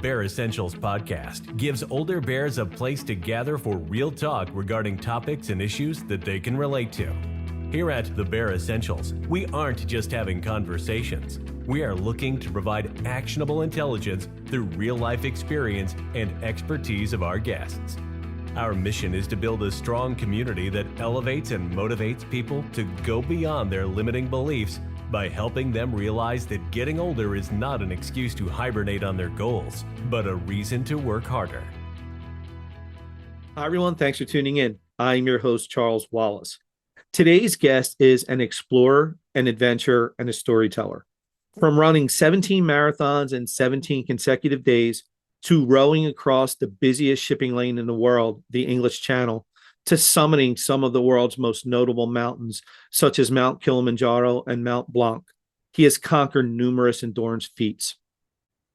Bear Essentials podcast gives older bears a place to gather for real talk regarding topics and issues that they can relate to. Here at the Bear Essentials, we aren't just having conversations. We are looking to provide actionable intelligence through real-life experience and expertise of our guests. Our mission is to build a strong community that elevates and motivates people to go beyond their limiting beliefs by helping them realize that getting older is not an excuse to hibernate on their goals, but a reason to work harder. Hi, everyone. Thanks for tuning in. I'm your host, Charles Wallace. Today's guest is an explorer, an adventurer, and a storyteller. From running 17 marathons in 17 consecutive days to rowing across the busiest shipping lane in the world, the English Channel, to summiting some of the world's most notable mountains, such as Mount Kilimanjaro and Mount Blanc. He has conquered numerous endurance feats.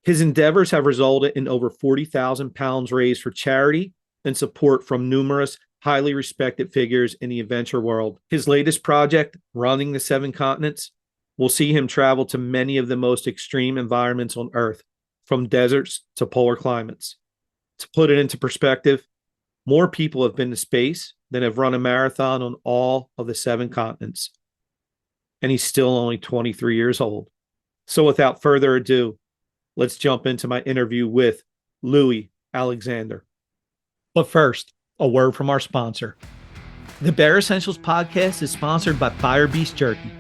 His endeavors have resulted in over 40,000 pounds raised for charity and support from numerous highly respected figures in the adventure world. His latest project, Running the Seven Continents, will see him travel to many of the most extreme environments on Earth, from deserts to polar climates. To put it into perspective, more people have been to space than have run a marathon on all of the 7 continents. And he's still only 23 years old. So without further ado, let's jump into my interview with Louis Alexander. But first, a word from our sponsor. The Bear Essentials podcast is sponsored by Fire Beast Jerky.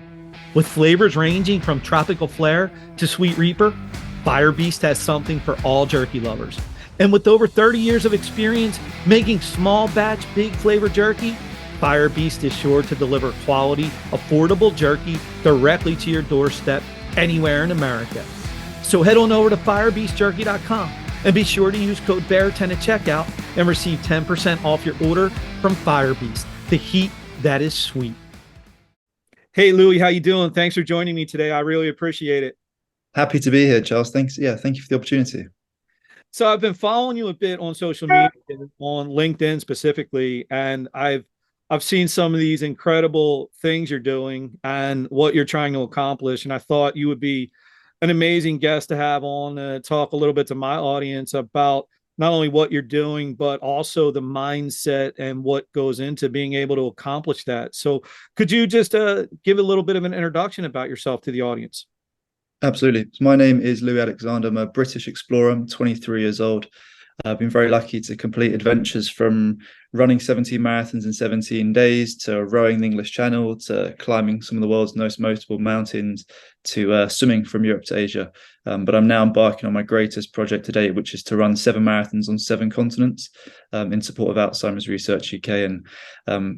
With flavors ranging from tropical flair to sweet reaper, Fire Beast has something for all jerky lovers. And with over 30 years of experience making small batch, big flavor jerky, Fire Beast is sure to deliver quality, affordable jerky directly to your doorstep anywhere in America. So head on over to firebeastjerky.com and be sure to use code BEAR10 at checkout and receive 10% off your order from Fire Beast, the heat that is sweet. Hey, Louis, how you doing? Thanks for joining me today. I really appreciate it. Happy to be here, Charles. Thanks. Yeah, thank you for the opportunity. So I've been following you a bit on social media, on LinkedIn specifically, and I've seen some of these incredible things you're doing and what you're trying to accomplish. And I thought you would be an amazing guest to have on to talk a little bit to my audience about not only what you're doing, but also the mindset and what goes into being able to accomplish that. So could you just give a little bit of an introduction about yourself to the audience? Absolutely. So my name is Louis Alexander. I'm a British explorer. I'm 23 years old. I've been very lucky to complete adventures from running 17 marathons in 17 days to rowing the English Channel to climbing some of the world's most notable mountains to swimming from Europe to Asia. But I'm now embarking on my greatest project to date, which is to run 7 marathons on 7 continents in support of Alzheimer's Research UK. And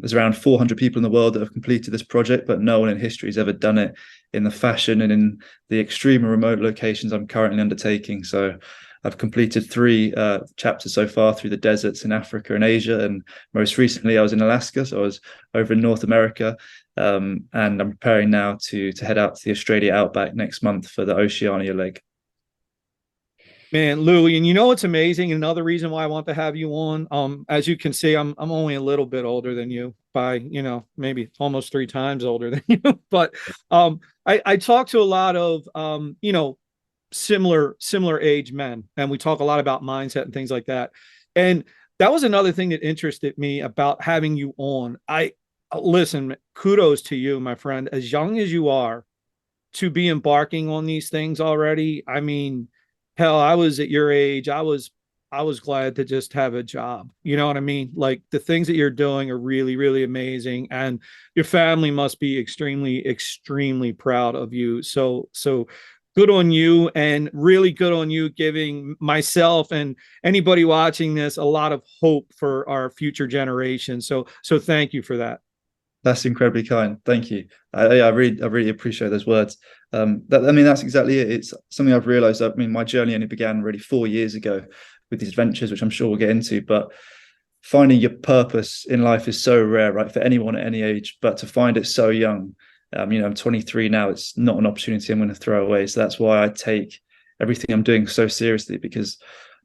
there's around 400 people in the world that have completed this project, but no one in history has ever done it in the fashion and in the extreme and remote locations I'm currently undertaking. So I've completed 3 chapters so far through the deserts in Africa and Asia. And most recently, I was in Alaska. So I was over in North America. And I'm preparing now to head out to the Australia outback next month for the Oceania leg. Man, Louis, and you know what's amazing? Another reason why I want to have you on, as you can see, I'm only a little bit older than you by, maybe almost 3 times older than you. But I talk to a lot of, similar age men, and we talk a lot about mindset and things like that. And that was another thing that interested me about having you on. Listen, kudos to you, my friend, as young as you are, to be embarking on these things already. I mean, hell, I was at your age. I was glad to just have a job. You know what I mean? Like, the things that you're doing are really, really amazing. And your family must be extremely, extremely proud of you. So good on you, and really good on you giving myself and anybody watching this a lot of hope for our future generations. So thank you for that. That's incredibly kind. Thank you. I really appreciate those words. That's exactly it. It's something I've realized. I mean, my journey only began really 4 years ago with these adventures, which I'm sure we'll get into. But finding your purpose in life is so rare, right, for anyone at any age. But to find it so young, I'm 23 now. It's not an opportunity I'm going to throw away. So that's why I take everything I'm doing so seriously, because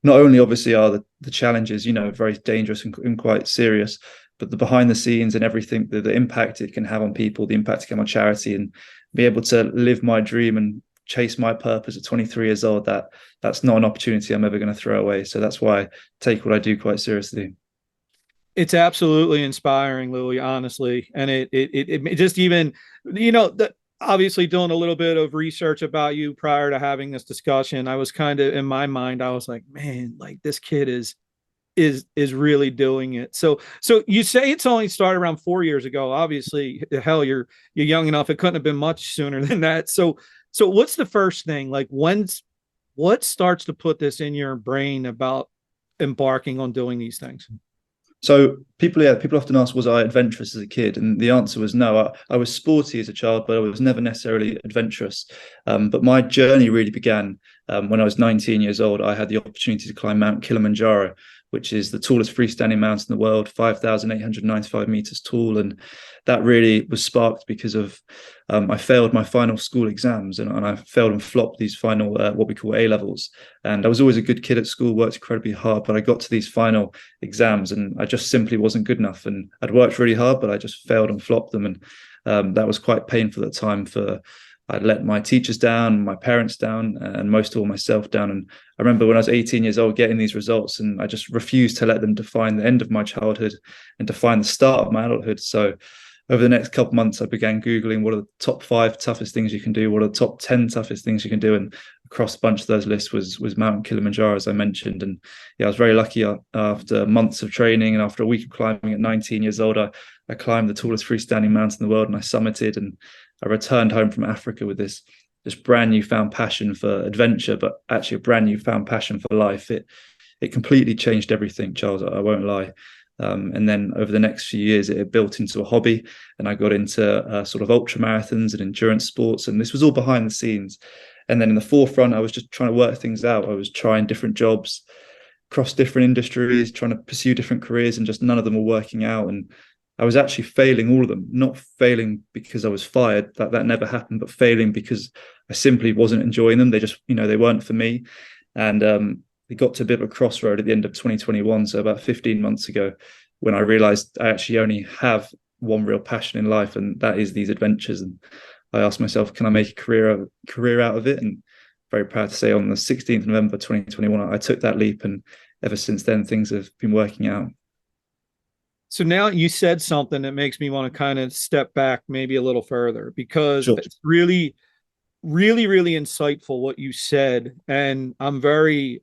not only obviously are the challenges, very dangerous and quite serious, but the behind the scenes and everything, the impact it can have on people, the impact it can have on charity, and be able to live my dream and chase my purpose at 23 years old, that's not an opportunity I'm ever going to throw away. So that's why I take what I do quite seriously. It's absolutely inspiring, Louis, honestly. And it just even, obviously doing a little bit of research about you prior to having this discussion, I was kind of in my mind, I was like, man, like this kid is really doing it. So you say it's only started around 4 years ago. Obviously, hell, you're young enough. It couldn't have been much sooner than that. So what's the first thing? Like what starts to put this in your brain about embarking on doing these things? So people often ask, was I adventurous as a kid? And the answer was no. I was sporty as a child, but I was never necessarily adventurous. But my journey really began when I was 19 years old. I had the opportunity to climb Mount Kilimanjaro, which is the tallest freestanding mountain in the world, 5,895 meters tall. And that really was sparked because of I failed my final school exams, and I failed and flopped these final what we call A levels. And I was always a good kid at school, worked incredibly hard, but I got to these final exams and I just simply wasn't good enough. And I'd worked really hard, but I just failed and flopped them. And that was quite painful at the time. I let my teachers down, my parents down, and most of all myself down. And I remember when I was 18 years old getting these results, and I just refused to let them define the end of my childhood and define the start of my adulthood. So over the next couple of months, I began Googling what are the top 5 toughest things you can do, what are the top 10 toughest things you can do. And across a bunch of those lists was Mount Kilimanjaro, as I mentioned. And yeah, I was very lucky after months of training and after a week of climbing at 19 years old, I climbed the tallest freestanding mountain in the world, and I summited, and I returned home from Africa with this brand new found passion for adventure, but actually a brand new found passion for life. It completely changed everything, Charles. I won't lie. And then over the next few years, it built into a hobby, and I got into sort of ultra marathons and endurance sports. And this was all behind the scenes. And then in the forefront, I was just trying to work things out. I was trying different jobs, across different industries, trying to pursue different careers, and just none of them were working out. And I was actually failing all of them, not failing because I was fired, that never happened, but failing because I simply wasn't enjoying them. They just, they weren't for me. And it got to a bit of a crossroad at the end of 2021. So about 15 months ago, when I realized I actually only have one real passion in life, and that is these adventures. And I asked myself, can I make a career out of it? And very proud to say on the 16th of November, 2021, I took that leap. And ever since then, things have been working out. So now you said something that makes me want to kind of step back maybe a little further, because Sure. it's really, really, really insightful what you said. And I'm really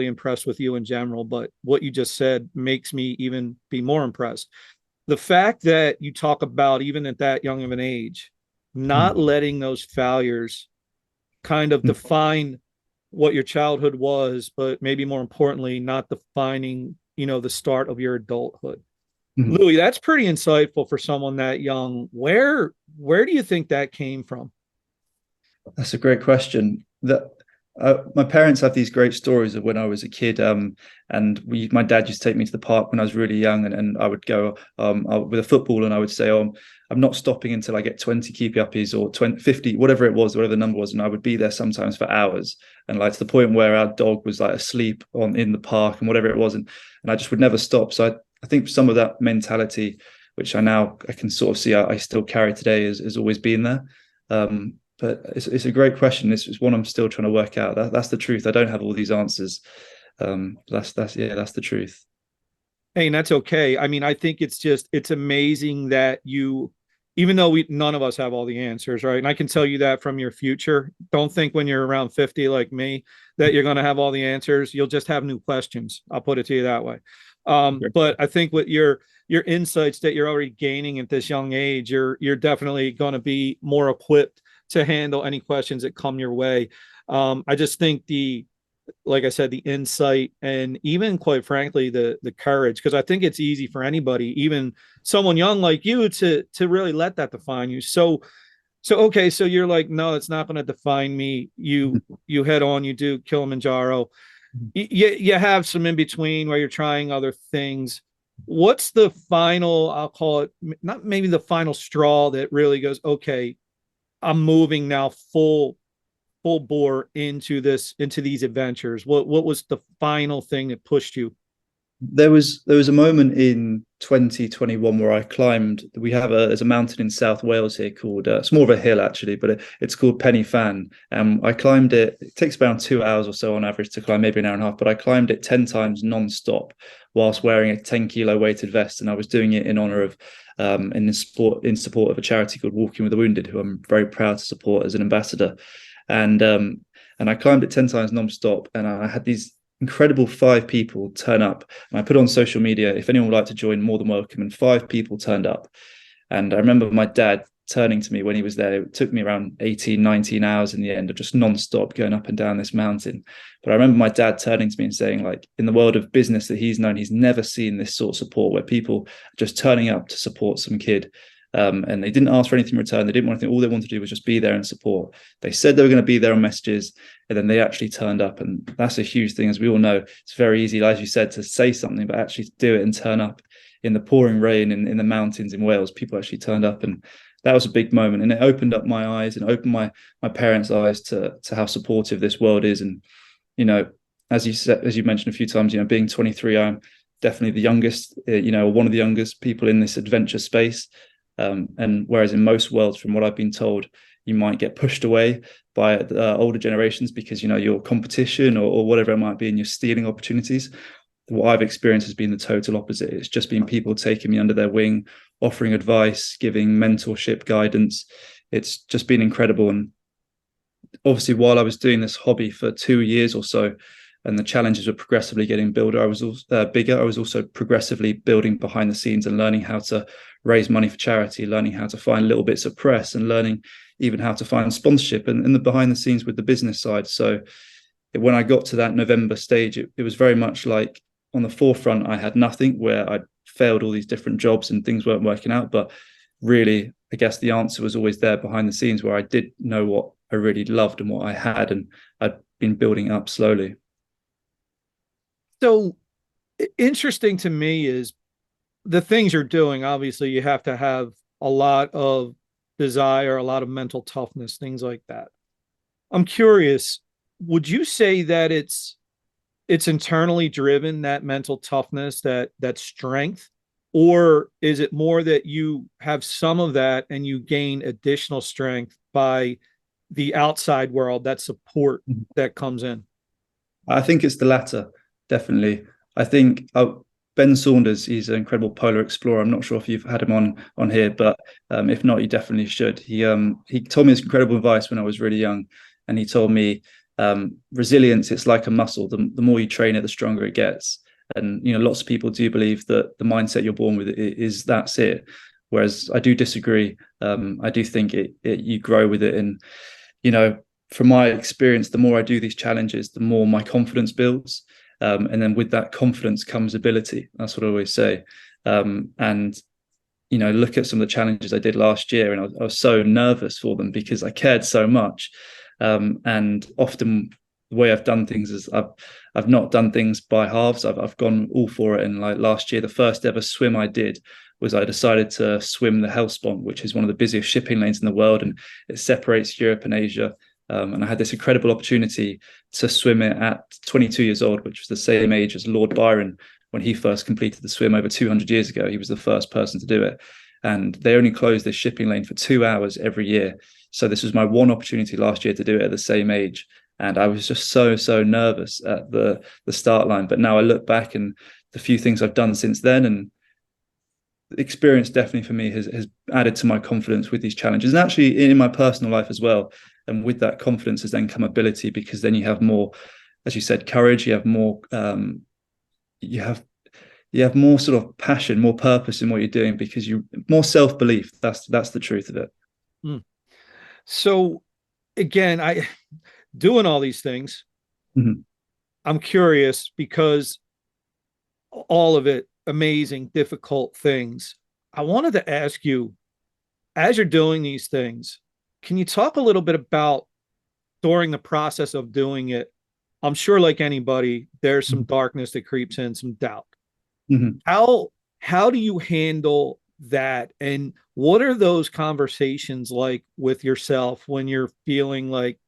impressed with you in general, but what you just said makes me even be more impressed. The fact that you talk about, even at that young of an age, not letting those failures kind of define what your childhood was, but maybe more importantly, not defining the start of your adulthood. Louis, that's pretty insightful for someone that young. Where do you think that came from? That's a great question. My parents have these great stories of when I was a kid, and my dad used to take me to the park when I was really young, and I would go with a football, and I would say, I'm not stopping until I get 20 keepy uppies or 20, 50, whatever it was, whatever the number was. And I would be there sometimes for hours, and like to the point where our dog was like asleep in the park and whatever it was. And I just would never stop. So I think some of that mentality, which I can sort of see I still carry today, has always been there. But it's a great question. It's one I'm still trying to work out. That's the truth. I don't have all these answers. That's the truth. Hey, and that's okay. I mean, I think it's amazing that you, even though none of us have all the answers, right? And I can tell you that from your future. Don't think when you're around 50 like me that you're going to have all the answers. You'll just have new questions. I'll put it to you that way. But I think with your insights that you're already gaining at this young age, you're definitely going to be more equipped to handle any questions that come your way. I just think like I said, the insight and even quite frankly, the courage, because I think it's easy for anybody, even someone young like you, to really let that define you. So okay, so you're like, no, it's not going to define me. You head on, you do Kilimanjaro. You have some in between where you're trying other things. What's the final, I'll call it, not maybe the final straw that really goes, okay, I'm moving now full bore into these adventures? What was the final thing that pushed you? There was a moment in 2021 where I climbed. There's a mountain in South Wales here called it's more of a hill actually, but it's called Penny Fan. I climbed it. It takes around 2 hours or so on average to climb, maybe an hour and a half. But I climbed it 10 times non-stop whilst wearing a 10-kilo weighted vest, and I was doing it in honor of in support of a charity called Walking with the Wounded, who I'm very proud to support as an ambassador. And I climbed it 10 times non-stop, and I had these incredible 5 people turn up, and I put on social media, if anyone would like to join, more than welcome. And 5 people turned up, and I remember my dad turning to me when he was there. It took me around 18 19 hours in the end of just non-stop going up and down this mountain. But I remember my dad turning to me and saying, like, in the world of business that he's known, he's never seen this sort of support where people are just turning up to support some kid. And they didn't ask for anything in return. They didn't want anything. All they wanted to do was just be there and support. They said they were going to be there on messages, and then they actually turned up. And that's a huge thing. As we all know, it's very easy, as you said, to say something, but actually to do it and turn up in the pouring rain in the mountains in Wales. People actually turned up, and that was a big moment. And it opened up my eyes and opened my parents' eyes to how supportive this world is. And, you know, as you mentioned a few times, you know, being 23, I'm definitely the youngest, one of the youngest people in this adventure space. And whereas in most worlds, from what I've been told, you might get pushed away by older generations because, you know, your competition or whatever it might be, and you're stealing opportunities. What I've experienced has been the total opposite. It's just been people taking me under their wing, offering advice, giving mentorship, guidance. It's just been incredible. And obviously, while I was doing this hobby for 2 years or so, and the challenges were progressively getting bigger, I was also progressively building behind the scenes and learning how to raise money for charity, learning how to find little bits of press, and learning even how to find sponsorship and the behind the scenes with the business side. So when I got to that November stage, it was very much like on the forefront, I had nothing, where I'd failed all these different jobs and things weren't working out. But really, I guess the answer was always there behind the scenes, where I did know what I really loved and what I had, and I'd been building up slowly. So interesting to me is the things you're doing. Obviously, you have to have a lot of desire, a lot of mental toughness, things like that. I'm curious, would you say that it's internally driven, that mental toughness, that strength, or is it more that you have some of that and you gain additional strength by the outside world, that support that comes in? I think it's the latter, definitely. I think Ben Saunders, he's an incredible polar explorer. I'm not sure if you've had him on here, but if not, you definitely should. He told me this incredible advice when I was really young, and he told me resilience, it's like a muscle. The more you train it, the stronger it gets. And, you know, lots of people do believe that the mindset you're born with that's it. Whereas I do disagree. I do think you grow with it. And, you know, from my experience, the more I do these challenges, the more my confidence builds. And then with that confidence comes ability. That's what I always say. And, you know, look at some of the challenges I did last year, and I was so nervous for them because I cared so much. And often the way I've done things is I've not done things by halves. I've gone all for it. And like last year, the first ever swim I did was I decided to swim the Hellespont, which is one of the busiest shipping lanes in the world, and it separates Europe and Asia. And I had this incredible opportunity to swim it at 22 years old, which was the same age as Lord Byron when he first completed the swim over 200 years ago. He was the first person to do it. And they only closed this shipping lane for 2 hours every year. So this was my one opportunity last year to do it at the same age. And I was just so nervous at the start line. But now I look back and the few things I've done since then, and the experience definitely for me has added to my confidence with these challenges, and actually in my personal life as well. And with that confidence has then come ability, because then you have more, as you said, courage. You have more, you have more sort of passion, more purpose in what you're doing, because you more self-belief. That's the truth of it. So again, I doing all these things. Mm-hmm. I'm curious because all of it amazing, difficult things. I wanted to ask you, as you're doing these things, can you talk a little bit about during the process of doing it? I'm sure, like anybody, there's some darkness that creeps in, some doubt. Mm-hmm. How do you handle that? And what are those conversations like with yourself when you're feeling like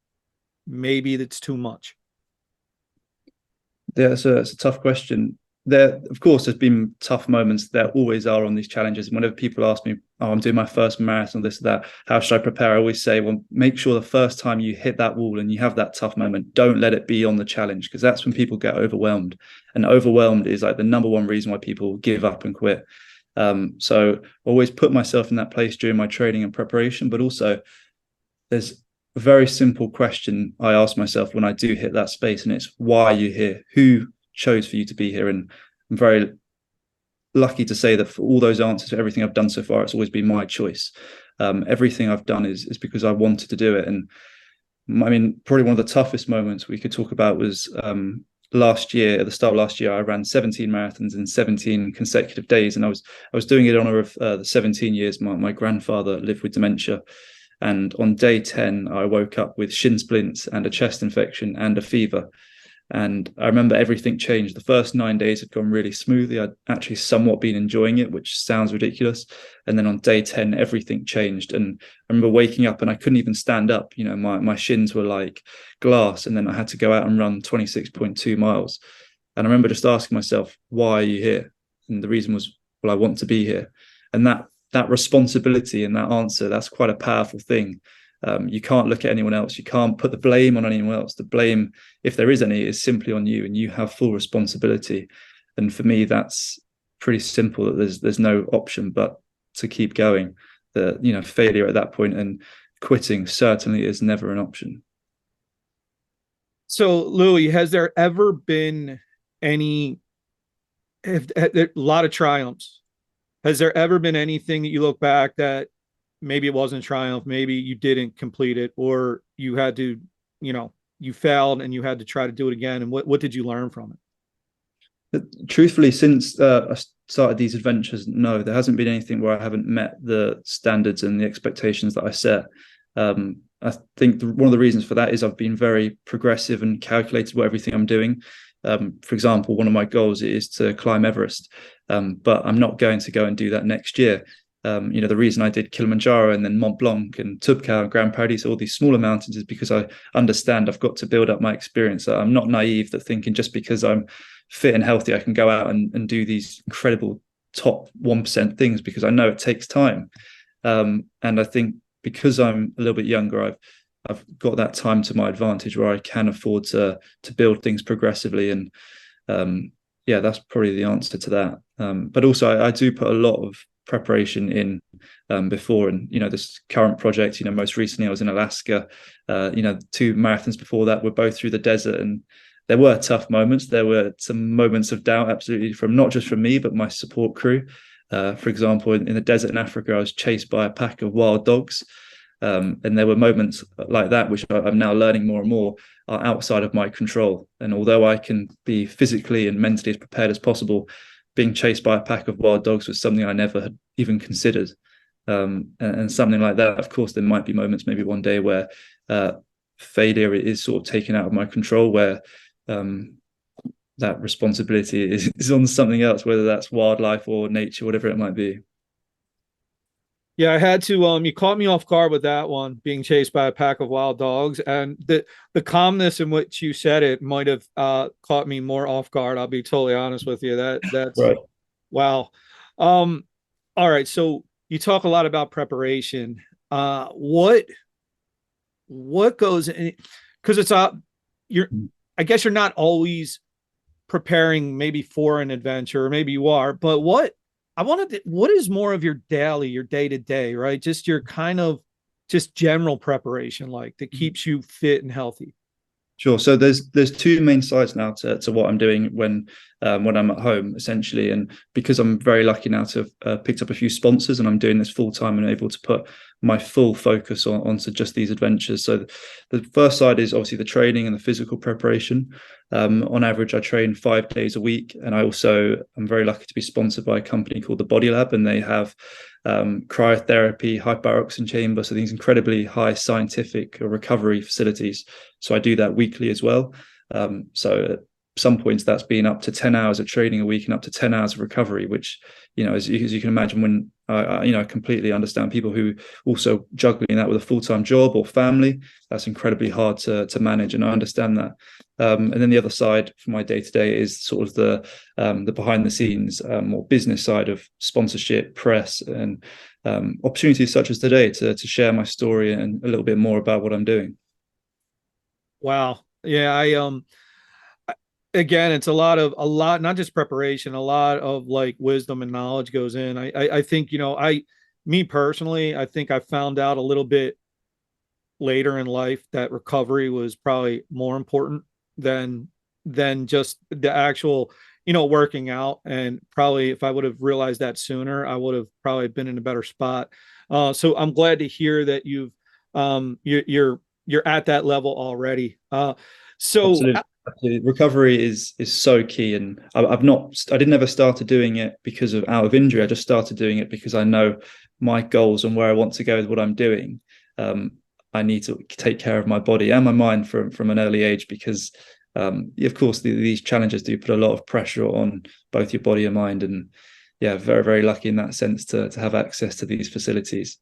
maybe that's too much? Yeah, it's a tough question. there, of course, there's been tough moments. There always are on these challenges. And whenever people ask me, "Oh, I'm doing my first marathon, this, that, how should I prepare?" I always say, well, make sure the first time you hit that wall and you have that tough moment, don't let it be on the challenge, because that's when people get overwhelmed. And overwhelmed is like the number one reason why people give up and quit. So always put myself in that place during my training and preparation. But also, there's a very simple question I ask myself when I do hit that space, and it's, why are you here? Who chose for you to be here? And I'm very lucky to say that for all those answers, for everything I've done so far, it's always been my choice. Everything I've done is because I wanted to do it. And I mean, probably one of the toughest moments we could talk about was last year. At the start of last year, I ran 17 marathons in 17 consecutive days, and I was doing it in honor of the 17 years my grandfather lived with dementia. And on day 10, I woke up with shin splints and a chest infection and a fever. And I remember everything changed. The first 9 days had gone really smoothly. I'd actually somewhat been enjoying it, which sounds ridiculous. And then on day 10, everything changed. And I remember waking up and I couldn't even stand up. You know, my shins were like glass. And then I had to go out and run 26.2 miles. And I remember just asking myself, why are you here? And the reason was, well, I want to be here. And that responsibility and that answer, that's quite a powerful thing. You can't look at anyone else. You can't put the blame on anyone else. The blame, if there is any, is simply on you, and you have full responsibility. And for me, that's pretty simple. That there's no option but to keep going. Failure at that point and quitting certainly is never an option. So, Louis, has there ever been a lot of triumphs? Has there ever been anything that you look back that maybe it wasn't a triumph, maybe you didn't complete it, or you had to, you failed and you had to try to do it again? And what did you learn from it? Truthfully, since I started these adventures, no, there hasn't been anything where I haven't met the standards and the expectations that I set. I think one of the reasons for that is I've been very progressive and calculated with everything I'm doing. For example, one of my goals is to climb Everest, but I'm not going to go and do that next year. The reason I did Kilimanjaro and then Mont Blanc and Toubkal and Grand Paradis, all these smaller mountains, is because I understand I've got to build up my experience. I'm not naive that thinking just because I'm fit and healthy, I can go out and do these incredible top 1% things, because I know it takes time. And I think because I'm a little bit younger, I've got that time to my advantage where I can afford to build things progressively. And that's probably the answer to that. But also I do put a lot of preparation in before, and this current project, most recently I was in Alaska. 2 marathons before that were both through the desert, and there were tough moments. There were some moments of doubt, absolutely, from not just from me but my support crew. For example, in the desert in Africa, I was chased by a pack of wild dogs, and there were moments like that which I'm now learning more and more are outside of my control. And although I can be physically and mentally as prepared as possible, being chased by a pack of wild dogs was something I never had even considered. And something like that, of course, there might be moments, maybe one day, where failure is sort of taken out of my control, where that responsibility is on something else, whether that's wildlife or nature, whatever it might be. Yeah, I had to, you caught me off guard with that one, being chased by a pack of wild dogs, and the calmness in which you said it might have caught me more off guard. I'll be totally honest with you. That's right. Wow. All right. So you talk a lot about preparation. What goes in, because it's I guess you're not always preparing maybe for an adventure, or maybe you are, but what is more of your day to day, right? Just your kind of just general preparation, like, that keeps you fit and healthy. Sure. So there's 2 main sides now to what I'm doing when I'm at home, essentially. And because I'm very lucky now to have picked up a few sponsors, and I'm doing this full time and able to put my full focus onto just these adventures. So the first side is obviously the training and the physical preparation. On average, I train 5 days a week, and I'm very lucky to be sponsored by a company called the Body Lab, and they have cryotherapy, hyperoxygen chamber, so these incredibly high scientific recovery facilities. So I do that weekly as well. So at some points that's been up to 10 hours of training a week and up to 10 hours of recovery, which, as you can imagine, when I completely understand people who also juggling that with a full-time job or family. That's incredibly hard to manage, and I understand that. And then the other side for my day-to-day is sort of the behind the scenes, more business side of sponsorship, press, and opportunities such as today to share my story and a little bit more about what I'm doing. Wow. Yeah, again, it's a lot, not just preparation, a lot of like wisdom and knowledge goes in. I think, me personally, I think I found out a little bit later in life that recovery was probably more important than just the actual, working out. And probably if I would have realized that sooner, I would have probably been in a better spot. So I'm glad to hear that you're at that level already. So Absolutely. Absolutely. Recovery is so key, and I didn't ever started doing it because of out of injury. I just started doing it because I know my goals and where I want to go with what I'm doing. I need to take care of my body and my mind from an early age, because of course these challenges do put a lot of pressure on both your body and mind. And yeah, very, very lucky in that sense to have access to these facilities.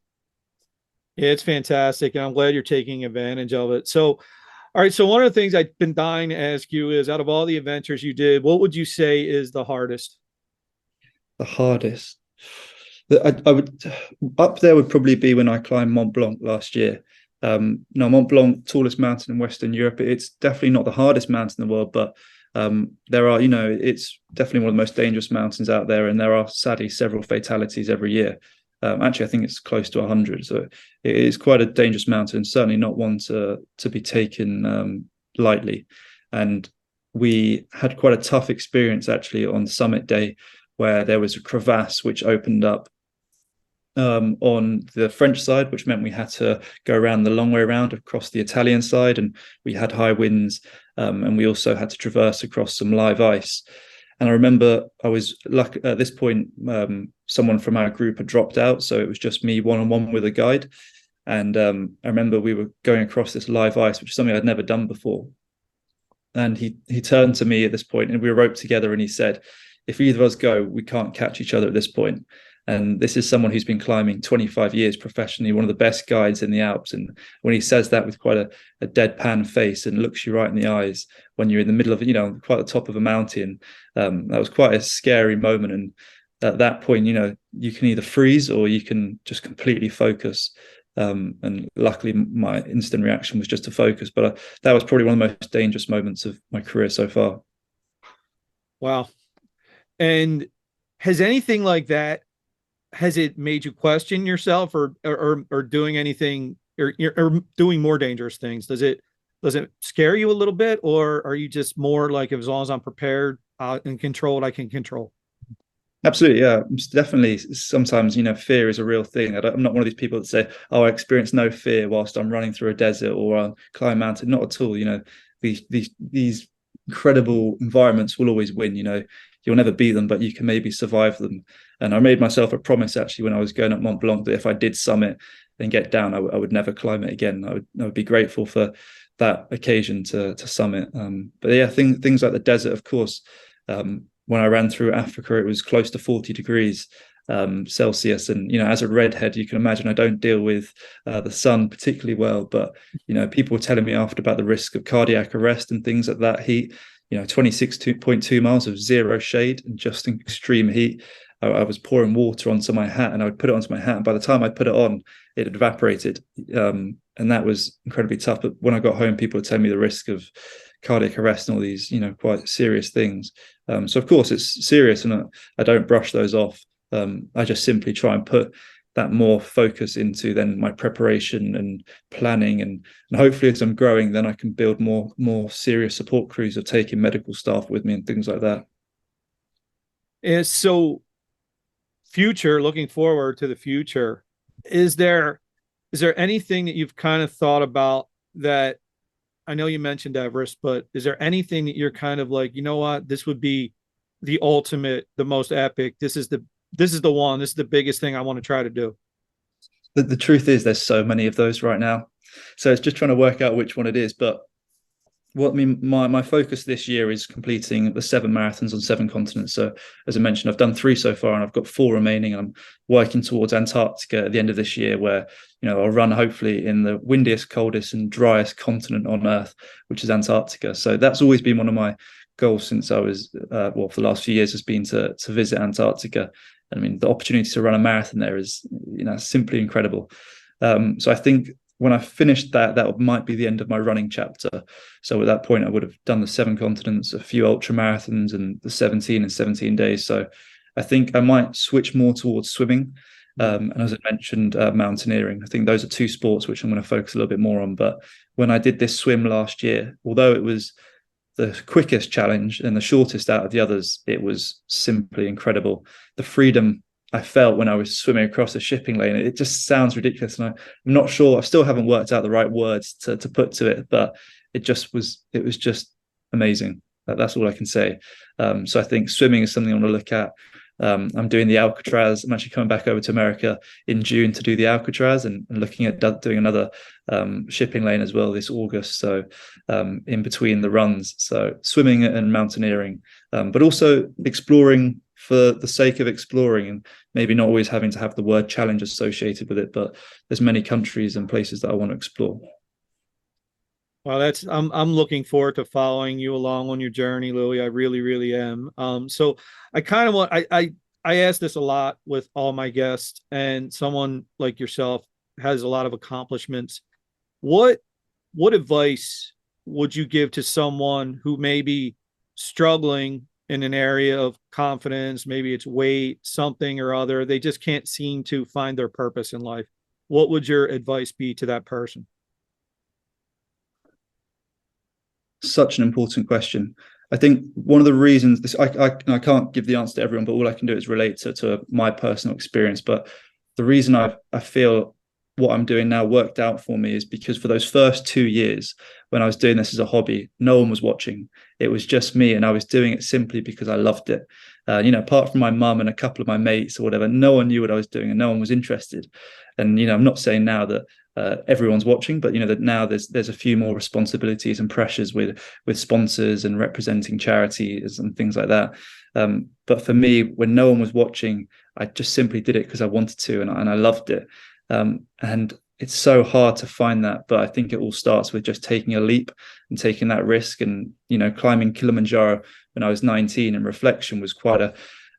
yeah, it's fantastic, and I'm glad you're taking advantage of it. So, all right. So one of the things I've been dying to ask you is, out of all the adventures you did, what would you say is the hardest? The hardest, I would up there would probably be when I climbed Mont Blanc last year. No, Mont Blanc, tallest mountain in Western Europe. It's definitely not the hardest mountain in the world, but there are, it's definitely one of the most dangerous mountains out there, and there are sadly several fatalities every year. Actually, I think it's close to 100. So it is quite a dangerous mountain, certainly not one to be taken lightly. And we had quite a tough experience actually on summit day, where there was a crevasse which opened up on the French side, which meant we had to go around the long way around across the Italian side, and we had high winds, and we also had to traverse across some live ice. And I remember I was lucky at this point, someone from our group had dropped out, so it was just me one-on-one with a guide. And I remember we were going across this live ice, which is something I'd never done before. And he turned to me at this point, and we were roped together, and he said, if either of us go, we can't catch each other at this point. And this is someone who's been climbing 25 years professionally, one of the best guides in the Alps. And when he says that with quite a deadpan face and looks you right in the eyes when you're in the middle of, quite the top of a mountain, that was quite a scary moment. And at that point, you can either freeze or you can just completely focus. And luckily, my instant reaction was just to focus. But that was probably one of the most dangerous moments of my career so far. Wow. And has anything like that, has it made you question yourself or doing anything or doing more dangerous things? Does it scare you a little bit, or are you just more like, as long as I'm prepared and controlled, I can control? Absolutely, yeah. It's definitely, sometimes, fear is a real thing. I'm not one of these people that say, "Oh, I experience no fear whilst I'm running through a desert or on climb a mountain." Not at all. These incredible environments will always win. You'll never beat them, but you can maybe survive them. And I made myself a promise actually when I was going up Mont Blanc that if I did summit and get down, I would never climb it again. I would be grateful for that occasion to summit. But yeah, things like the desert, of course. When I ran through Africa, it was close to 40 degrees Celsius. And, as a redhead, you can imagine I don't deal with the sun particularly well. But, people were telling me after about the risk of cardiac arrest and things like that heat. 26.2 miles of zero shade and just in extreme heat. I was pouring water onto my hat, and I would put it onto my hat. And by the time I put it on, it had evaporated. And that was incredibly tough. But when I got home, people would tell me the risk of cardiac arrest and all these, quite serious things. So of course it's serious, and I don't brush those off. I just simply try and put that more focus into then my preparation and planning, and hopefully as I'm growing, then I can build more serious support crews of taking medical staff with me and things like that. And so, looking forward to the future, is there anything that you've kind of thought about that? I know you mentioned Everest, but is there anything that you're kind of like, what, this would be the ultimate, the most epic, this is the one, this is the biggest thing I want to try to do? The truth is there's so many of those right now, so it's just trying to work out which one it is. But Well, I mean, my focus this year is completing the 7 marathons on 7 continents. So, as I mentioned, I've done 3 so far, and I've got 4 remaining. And I'm working towards Antarctica at the end of this year, where I'll run hopefully in the windiest, coldest, and driest continent on Earth, which is Antarctica. So that's always been one of my goals since I was for the last few years, has been to visit Antarctica. And I mean, the opportunity to run a marathon there is simply incredible. So I think when I finished that might be the end of my running chapter. So at that point, I would have done the 7 continents, a few ultra marathons, and the 17 and 17 days. So I think I might switch more towards swimming. And as I mentioned, mountaineering. I think those are 2 sports which I'm going to focus a little bit more on. But when I did this swim last year, although it was the quickest challenge and the shortest out of the others, it was simply incredible. The freedom I felt when I was swimming across a shipping lane, it just sounds ridiculous. And I'm not sure, I still haven't worked out the right words to put to it, but it was just amazing. That's all I can say. So I think swimming is something I want to look at. I'm doing the Alcatraz. I'm actually coming back over to America in June to do the Alcatraz, and looking at doing another shipping lane as well this August. So in between the runs, so swimming and mountaineering, but also exploring for the sake of exploring, and maybe not always having to have the word challenge associated with it. But there's many countries and places that I want to explore. Well, I'm looking forward to following you along on your journey, Louis. I really, really am. So I kind of want I ask this a lot with all my guests, and someone like yourself has a lot of accomplishments. What advice would you give to someone who may be struggling in an area of confidence? Maybe it's weight, something or other. They just can't seem to find their purpose in life. What would your advice be to that person? Such an important question. I think one of the reasons this, I can't give the answer to everyone, but all I can do is relate to my personal experience. But the reason I feel what I'm doing now worked out for me is because for those first 2 years when I was doing this as a hobby, no one was watching. It was just me, and I was doing it simply because I loved it. Apart from my mum and a couple of my mates or whatever, no one knew what I was doing, and no one was interested. And I'm not saying now that everyone's watching, but that now there's a few more responsibilities and pressures with sponsors and representing charities and things like that. But for me, when no one was watching, I just simply did it because I wanted to, and I loved it. And it's so hard to find that, but I think it all starts with just taking a leap and taking that risk. And climbing Kilimanjaro when I was 19 in reflection was quite a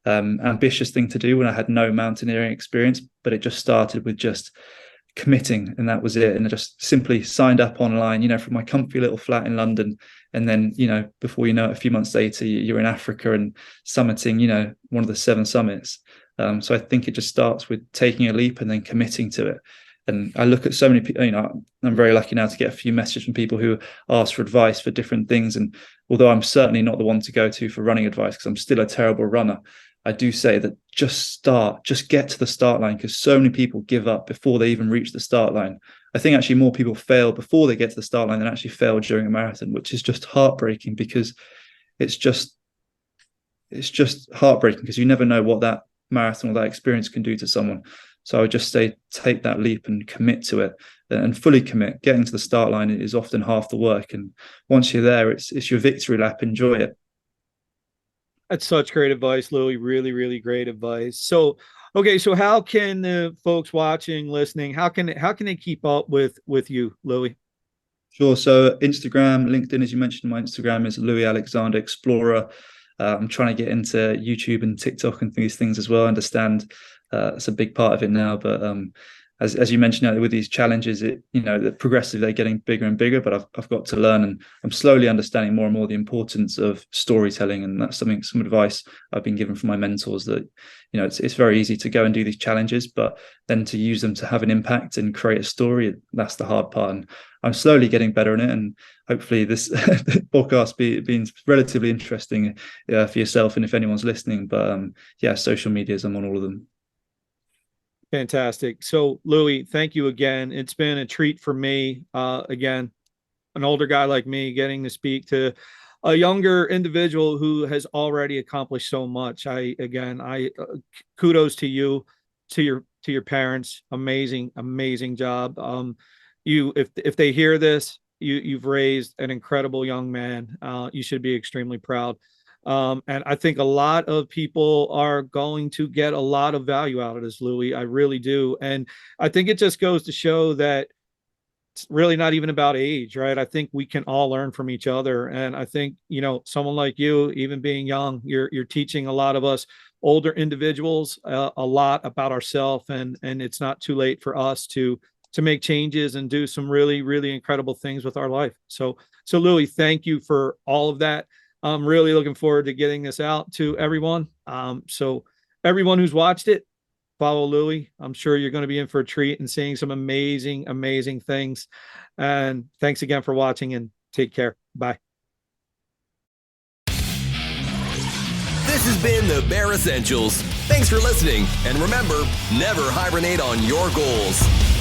ambitious thing to do when I had no mountaineering experience, but it just started with just committing, and that was it. And I just simply signed up online, from my comfy little flat in London. And then, before you know it, a few months later, you're in Africa and summiting, one of the 7 summits. So I think it just starts with taking a leap and then committing to it. And I look at so many people, I'm very lucky now to get a few messages from people who ask for advice for different things. And although I'm certainly not the one to go to for running advice, because I'm still a terrible runner, I do say that just get to the start line, because so many people give up before they even reach the start line. I think actually more people fail before they get to the start line than actually fail during a marathon, which is just heartbreaking, because it's just heartbreaking, because you never know what that marathon or that experience can do to someone. So I would just say, take that leap and commit to it, and fully commit. Getting to the start line is often half the work, and once you're there, it's your victory lap. Enjoy it. That's such great advice, Louis. Really, really great advice. So, okay, so how can the folks watching, listening, how can they keep up with you, Louis? Sure. So Instagram, LinkedIn, as you mentioned, my Instagram is Louis Alexander Explorer. I'm trying to get into YouTube and TikTok and these things as well. I understand it's a big part of it now, but as you mentioned, with these challenges, that progressively they're getting bigger and bigger. But I've got to learn, and I'm slowly understanding more and more the importance of storytelling, and that's some advice I've been given from my mentors, that it's very easy to go and do these challenges, but then to use them to have an impact and create a story, that's the hard part. And I'm slowly getting better in it, and hopefully this podcast being relatively interesting for yourself and if anyone's listening. But social medias, I'm on all of them. Fantastic. So, Louis, thank you again. It's been a treat for me. Again, an older guy like me getting to speak to a younger individual who has already accomplished so much. Kudos to you, to your parents. Amazing job. If they hear this, you've raised an incredible young man. You should be extremely proud. And I think a lot of people are going to get a lot of value out of this, Louis. I really do. And I think it just goes to show that it's really not even about age, right? I think we can all learn from each other. And I think, someone like you, even being young, you're teaching a lot of us older individuals a lot about ourselves. And it's not too late for us to make changes and do some really, really incredible things with our life. So Louis, thank you for all of that. I'm really looking forward to getting this out to everyone. So everyone who's watched it, follow Louis. I'm sure you're going to be in for a treat and seeing some amazing, amazing things. And thanks again for watching, and take care. Bye. This has been the Bear Essentials. Thanks for listening. And remember, never hibernate on your goals.